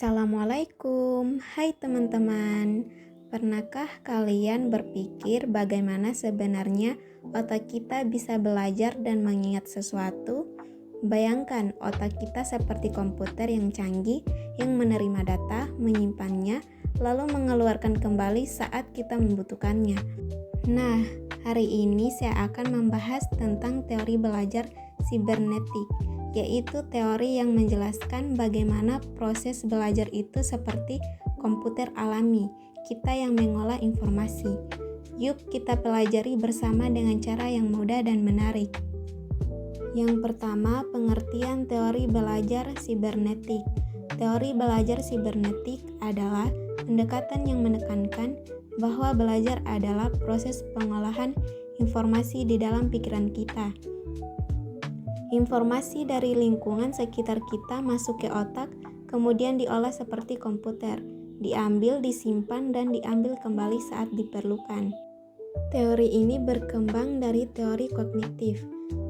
Assalamualaikum, hai teman-teman. Pernahkah kalian berpikir bagaimana sebenarnya otak kita bisa belajar dan mengingat sesuatu? Bayangkan otak kita seperti komputer yang canggih yang menerima data, menyimpannya, lalu mengeluarkan kembali saat kita membutuhkannya. Nah, hari ini saya akan membahas tentang teori belajar sibernetik, yaitu teori yang menjelaskan bagaimana proses belajar itu seperti komputer alami, kita yang mengolah informasi. Yuk kita pelajari bersama dengan cara yang mudah dan menarik. Yang pertama, pengertian teori belajar sibernetik. Teori belajar sibernetik adalah pendekatan yang menekankan bahwa belajar adalah proses pengolahan informasi di dalam pikiran kita. Informasi dari lingkungan sekitar kita masuk ke otak, kemudian diolah seperti komputer, diambil, disimpan, dan diambil kembali saat diperlukan. Teori ini berkembang dari teori kognitif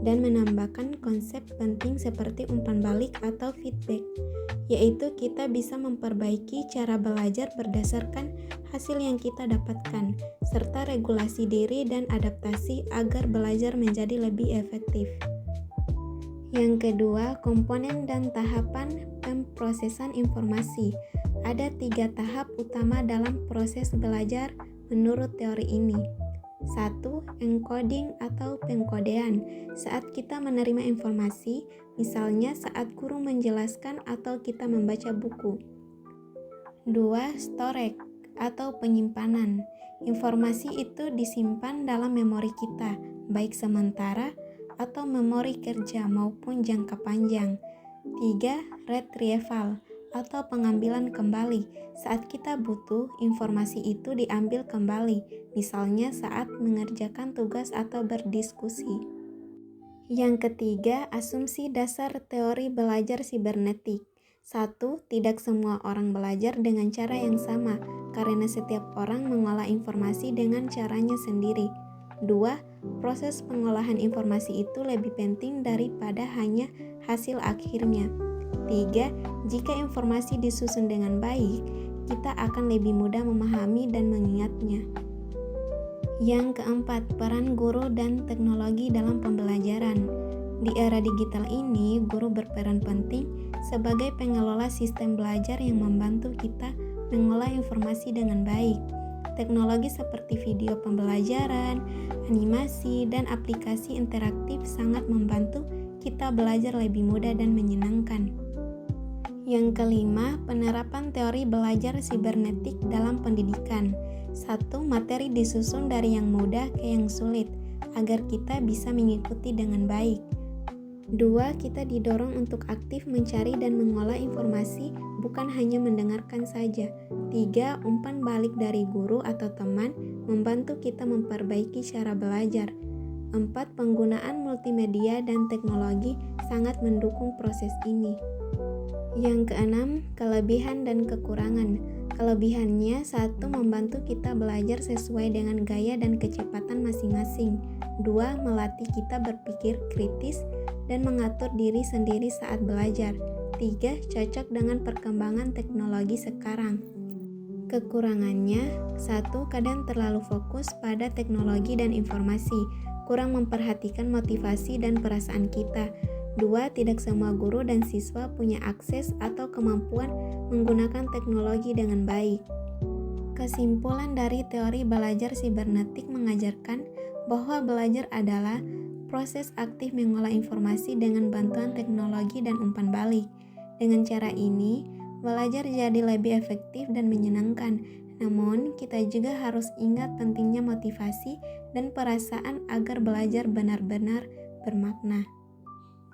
dan menambahkan konsep penting seperti umpan balik atau feedback, yaitu kita bisa memperbaiki cara belajar berdasarkan hasil yang kita dapatkan, serta regulasi diri dan adaptasi agar belajar menjadi lebih efektif. Yang kedua, komponen dan tahapan pemrosesan informasi. Ada 3 tahap utama dalam proses belajar menurut teori ini. 1. Encoding atau pengkodean. Saat kita menerima informasi, misalnya saat guru menjelaskan atau kita membaca buku. 2. Storage atau penyimpanan. Informasi itu disimpan dalam memori kita, baik sementara atau memori kerja maupun jangka panjang. 3. Retrieval atau pengambilan kembali. Saat kita butuh, informasi itu diambil kembali, misalnya saat mengerjakan tugas atau berdiskusi. Yang ketiga, asumsi dasar teori belajar sibernetik. 1. Tidak semua orang belajar dengan cara yang sama, karena setiap orang mengolah informasi dengan caranya sendiri. 2. Proses pengolahan informasi itu lebih penting daripada hanya hasil akhirnya. 3. Jika informasi disusun dengan baik, kita akan lebih mudah memahami dan mengingatnya. Yang keempat, peran guru dan teknologi dalam pembelajaran. Di era digital ini, guru berperan penting sebagai pengelola sistem belajar yang membantu kita mengolah informasi dengan baik. Teknologi seperti video pembelajaran, animasi, dan aplikasi interaktif sangat membantu kita belajar lebih mudah dan menyenangkan. Yang kelima, penerapan teori belajar sibernetik dalam pendidikan. 1. Materi disusun dari yang mudah ke yang sulit, agar kita bisa mengikuti dengan baik. 2. Kita didorong untuk aktif mencari dan mengolah informasi, bukan hanya mendengarkan saja. 3. Umpan balik dari guru atau teman membantu kita memperbaiki cara belajar. 4. Penggunaan multimedia dan teknologi sangat mendukung proses ini. Yang keenam, kelebihan dan kekurangan. Kelebihannya, 1. Membantu kita belajar sesuai dengan gaya dan kecepatan masing-masing. 2. Melatih kita berpikir kritis dan mengatur diri sendiri saat belajar. 3. Cocok dengan perkembangan teknologi sekarang. Kekurangannya, 1. Kadang terlalu fokus pada teknologi dan informasi, kurang memperhatikan motivasi dan perasaan kita. 2. Tidak semua guru dan siswa punya akses atau kemampuan menggunakan teknologi dengan baik. Kesimpulan dari teori belajar sibernetik mengajarkan bahwa belajar adalah proses aktif mengolah informasi dengan bantuan teknologi dan umpan balik. Dengan cara ini, belajar jadi lebih efektif dan menyenangkan. Namun, kita juga harus ingat pentingnya motivasi dan perasaan agar belajar benar-benar bermakna.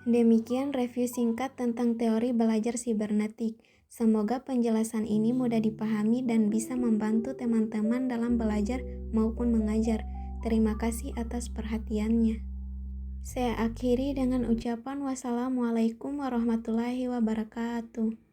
Demikian review singkat tentang teori belajar sibernetik. Semoga penjelasan ini mudah dipahami dan bisa membantu teman-teman dalam belajar maupun mengajar. Terima kasih atas perhatiannya. Saya akhiri dengan ucapan wassalamualaikum warahmatullahi wabarakatuh.